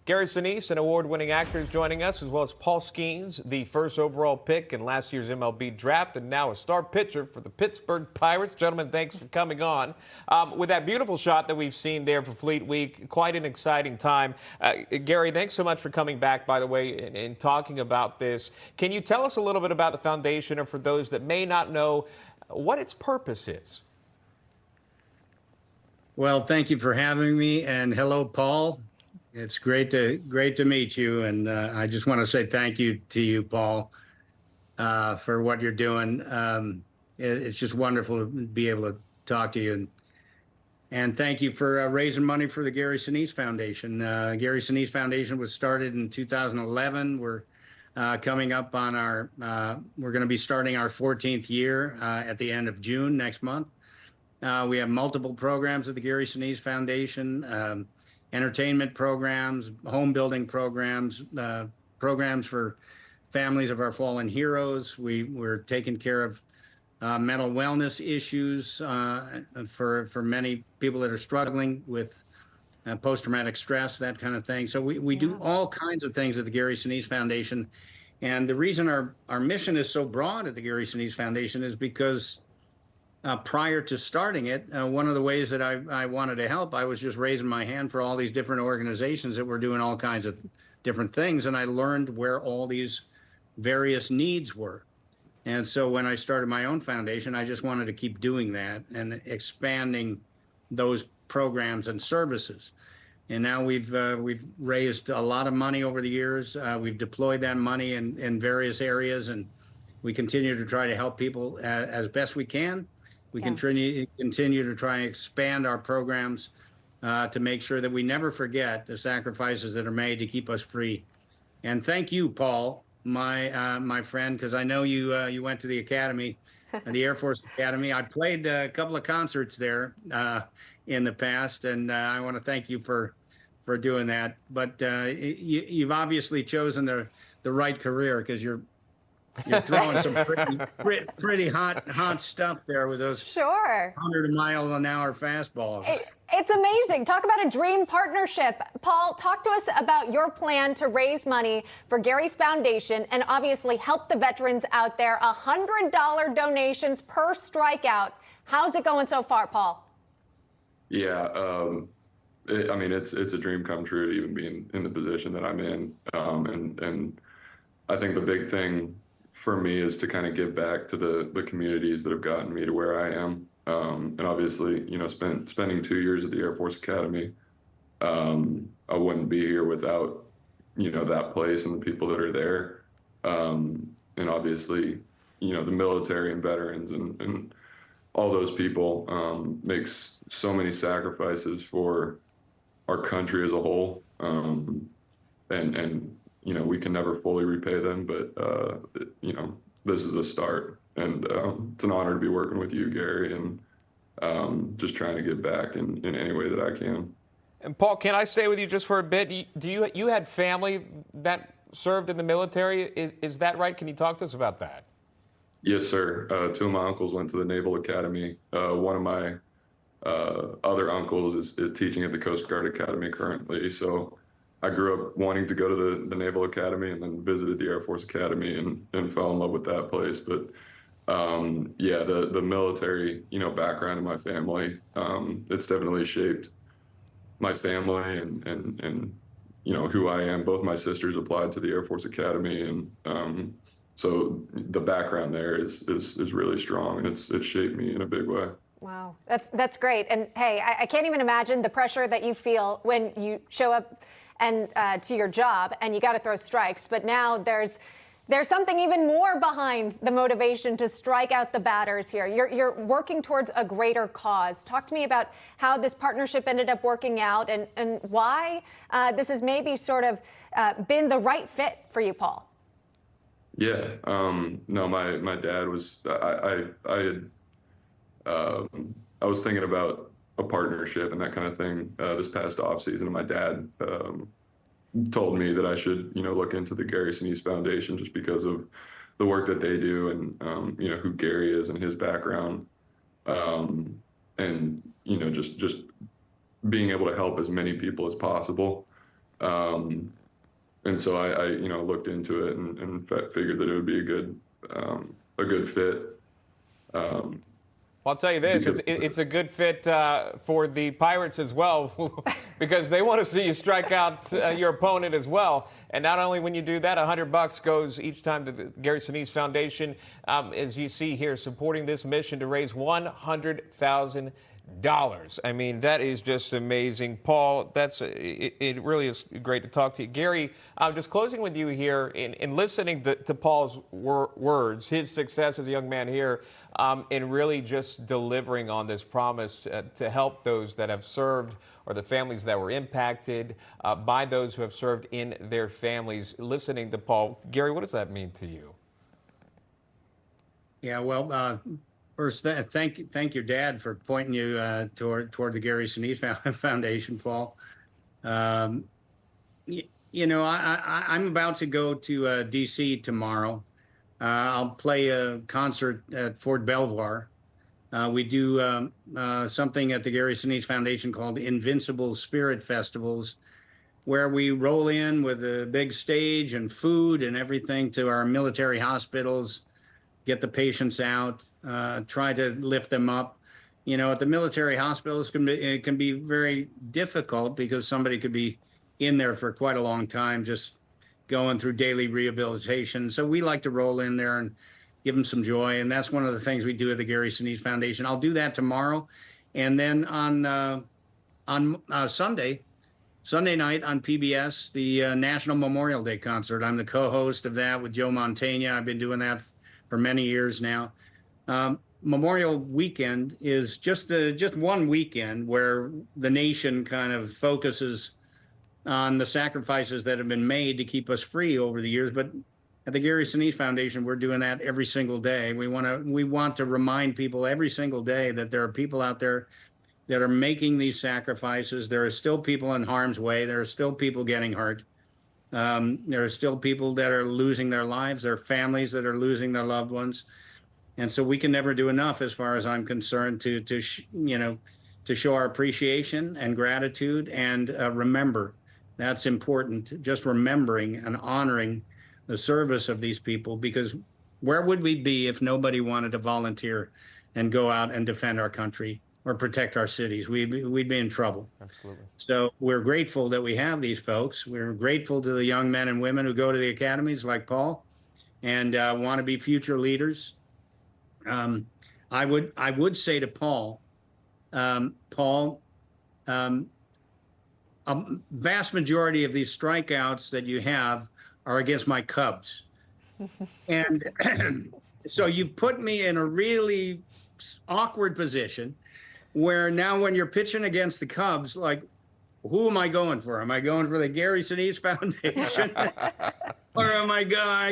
Gary Sinise, an award-winning actor, is joining us, as well as Paul Skenes, the first overall pick in last year's MLB draft, and now a star pitcher for the Pittsburgh Pirates. Gentlemen, thanks for coming on. With that beautiful shot that we've seen there for Fleet Week, quite an exciting time. Gary, thanks so much for coming back, by the way, and talking about this. Can you tell us a little bit about the foundation, or for those that may not know, what its purpose is? Well, thank you for having me, and hello, Paul. It's great to meet you, and I just want to say thank you to you, Paul, for what you're doing. It's just wonderful to be able to talk to you, and thank you for raising money for the Gary Sinise Foundation. Gary Sinise Foundation was started in 2011. We're coming up on we're going to be starting our 14th year at the end of June next month. We have multiple programs at the Gary Sinise Foundation, entertainment programs, home building programs, programs for families of our fallen heroes. We're taking care of mental wellness issues for many people that are struggling with post-traumatic stress, that kind of thing. So we do all kinds of things at the Gary Sinise Foundation. And the reason our mission is so broad at the Gary Sinise Foundation is because prior to starting it, one of the ways that I wanted to help, I was just raising my hand for all these different organizations that were doing all kinds of different things, and I learned where all these various needs were. And so when I started my own foundation, I just wanted to keep doing that and expanding those programs and services. And now we've raised a lot of money over the years. We've deployed that money in various areas, and we continue to try to help people as best we can. We continue to try and expand our programs to make sure that we never forget the sacrifices that are made to keep us free. And thank you, Paul, my friend, because I know you went to the academy, the Air Force Academy. I played a couple of concerts there in the past, and I want to thank you for doing that. But you've obviously chosen the right career, because you're throwing some pretty hot stuff there with those 100-mile-an-hour fastballs. It's amazing. Talk about a dream partnership. Paul, talk to us about your plan to raise money for Gary's Foundation and obviously help the veterans out there. $100 donations per strikeout. How's it going so far, Paul? Yeah, I mean, it's a dream come true to even be in the position that I'm in. And I think the big thing for me is to kind of give back to the communities that have gotten me to where I am. And obviously, spending 2 years at the Air Force Academy, I wouldn't be here without, that place and the people that are there. And obviously, the military and veterans and all those people makes so many sacrifices for our country as a whole. And we can never fully repay them, but, this is a start. And it's an honor to be working with you, Gary, and just trying to give back in any way that I can. And Paul, can I stay with you just for a bit? You had family that served in the military? Is that right? Can you talk to us about that? Yes, sir. Two of my uncles went to the Naval Academy. One of my other uncles is teaching at the Coast Guard Academy currently. So I grew up wanting to go to the Naval Academy, and then visited the Air Force Academy and fell in love with that place. But yeah, the military, background in my family, it's definitely shaped my family and who I am. Both my sisters applied to the Air Force Academy, and so the background there is really strong, and it's shaped me in a big way. Wow, that's great. And hey, I can't even imagine the pressure that you feel when you show up and to your job and you got to throw strikes. But now there's something even more behind the motivation to strike out the batters here. You're working towards a greater cause. Talk to me about how this partnership ended up working out, and why this has maybe sort of been the right fit for you, Paul. Yeah, no, my dad was, I was thinking about a partnership and that kind of thing this past off season, and my dad told me that I should, look into the Gary Sinise Foundation, just because of the work that they do, and who Gary is and his background, and just being able to help as many people as possible. And so I looked into it and figured that it would be a good fit. I'll tell you this, it's a good fit for the Pirates as well because they want to see you strike out your opponent as well. And not only when you do that, $100 goes each time to the Gary Sinise Foundation, as you see here, supporting this mission to raise $100,000. I mean, that is just amazing. Paul, it really is great to talk to you. Gary, just closing with you here, in listening to Paul's words, his success as a young man here, in really just delivering on this promise to help those that have served or the families that were impacted by those who have served in their families. Listening to Paul, Gary, what does that mean to you? Yeah, well, first, thank your dad for pointing you toward the Gary Sinise Foundation, Paul. I'm about to go to D.C. tomorrow. I'll play a concert at Fort Belvoir. We do something at the Gary Sinise Foundation called Invincible Spirit Festivals, where we roll in with a big stage and food and everything to our military hospitals, get the patients out, try to lift them up. At the military hospitals, it can be very difficult because somebody could be in there for quite a long time, just going through daily rehabilitation. So we like to roll in there and give them some joy. And that's one of the things we do at the Gary Sinise Foundation. I'll do that tomorrow. And then on Sunday night on PBS, the National Memorial Day concert. I'm the co-host of that with Joe Mantegna. I've been doing that for many years now. Memorial Weekend is just one weekend where the nation kind of focuses on the sacrifices that have been made to keep us free over the years. But at the Gary Sinise Foundation, we're doing that every single day. We want to remind people every single day that there are people out there that are making these sacrifices. There are still people in harm's way. There are still people getting hurt. There are still people that are losing their lives. There are families that are losing their loved ones. And so we can never do enough, as far as I'm concerned, to show our appreciation and gratitude and remember. That's important, just remembering and honoring the service of these people, because where would we be if nobody wanted to volunteer and go out and defend our country or protect our cities? We'd be in trouble. Absolutely. So we're grateful that we have these folks. We're grateful to the young men and women who go to the academies like Paul and want to be future leaders. I would say to Paul, a vast majority of these strikeouts that you have are against my Cubs. And so you put me in a really awkward position where now when you're pitching against the Cubs, like, who am I going for? Am I going for the Gary Sinise Foundation? Or am I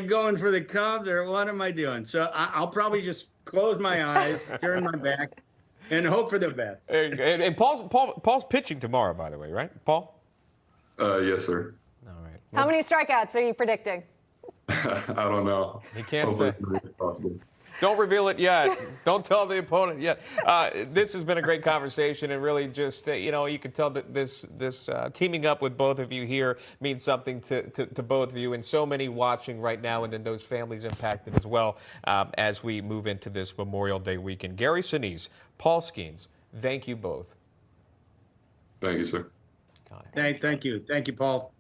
going for the Cubs, or what am I doing? So I'll probably just close my eyes, turn my back, and hope for the best. And Paul's pitching tomorrow, by the way, right, Paul? Yes, sir. All right. How many strikeouts are you predicting? I don't know. He can't Hopefully say. as many as possible. Don't reveal it yet. Don't tell the opponent yet. This has been a great conversation, and really just, you can tell that this teaming up with both of you here means something to both of you, and so many watching right now, and then those families impacted as well as we move into this Memorial Day weekend. Gary Sinise, Paul Skenes, thank you both. Thank you, sir. Thank you. Thank you, Paul.